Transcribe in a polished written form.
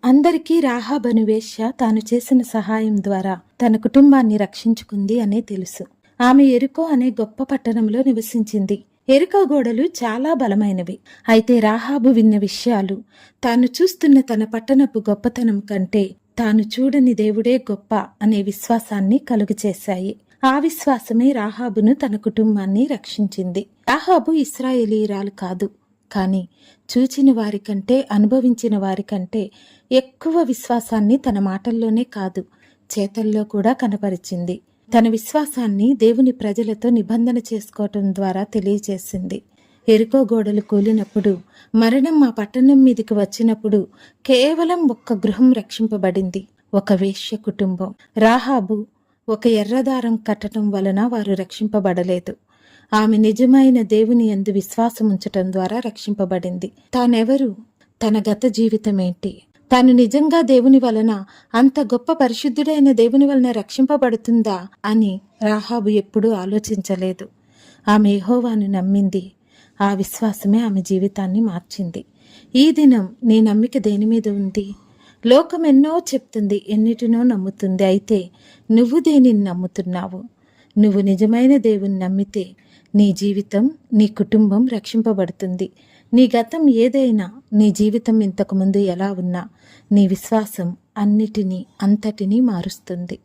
అందరికీ రాహాబు అను వేశ్య తాను చేసిన సహాయం ద్వారా తన కుటుంబాన్ని రక్షించుకుంది అనే తెలుసు. ఆమె యెరికో అనే గొప్ప పట్టణంలో నివసించింది. యెరికో గోడలు చాలా బలమైనవి. అయితే రాహాబు విన్న విషయాలు తాను చూస్తున్న తన పట్టణపు గొప్పతనం కంటే తాను చూడని దేవుడే గొప్ప అనే విశ్వాసాన్ని కలుగచేశాయి. ఆ విశ్వాసమే రాహాబును తన కుటుంబాన్ని రక్షించింది. రాహాబు ఇశ్రాయేలీయురాలు కాదు, కాని చూచిన వారికంటే అనుభవించిన వారికంటే ఎక్కువ విశ్వాసాన్ని తన మాటల్లోనే కాదు, చేతల్లో కూడా కనపరిచింది. తన విశ్వాసాన్ని దేవుని ప్రజలతో నిబంధన చేసుకోవటం ద్వారా తెలియజేసింది. యెరికో గోడలు కూలినప్పుడు, మరణం ఆ పట్టణం మీదికి వచ్చినప్పుడు కేవలం ఒక్క గృహం రక్షింపబడింది, ఒక వేశ్య కుటుంబం. రాహాబు ఒక ఎర్రదారం కట్టడం వలన వారు రక్షింపబడలేదు. ఆమె నిజమైన దేవుని యందు విశ్వాసం ఉంచటం ద్వారా రక్షింపబడింది. తానెవరు? తన గత జీవితమేంటి? తాను నిజంగా దేవుని వలన, అంత గొప్ప పరిశుద్ధుడైన దేవుని వలన రక్షింపబడుతుందా అని రాహాబు ఎప్పుడూ ఆలోచించలేదు. ఆమె యెహోవాను నమ్మింది. ఆ విశ్వాసమే ఆమె జీవితాన్ని మార్చింది. ఈ దినం నీ నమ్మిక దేని మీద ఉంది? లోకం ఎన్నో చెప్తుంది, ఎన్నిటినో నమ్ముతుంది. అయితే నువ్వు దేనిని నమ్ముతున్నావు? నువ్వు నిజమైన దేవుని నమ్మితే నీ జీవితం, నీ కుటుంబం రక్షింపబడుతుంది. నీ గతం ఏదైనా, నీ జీవితం ఇంతకుముందు ఎలా ఉన్నా, నీ విశ్వాసం అన్నిటినీ అంతటినీ మారుస్తుంది.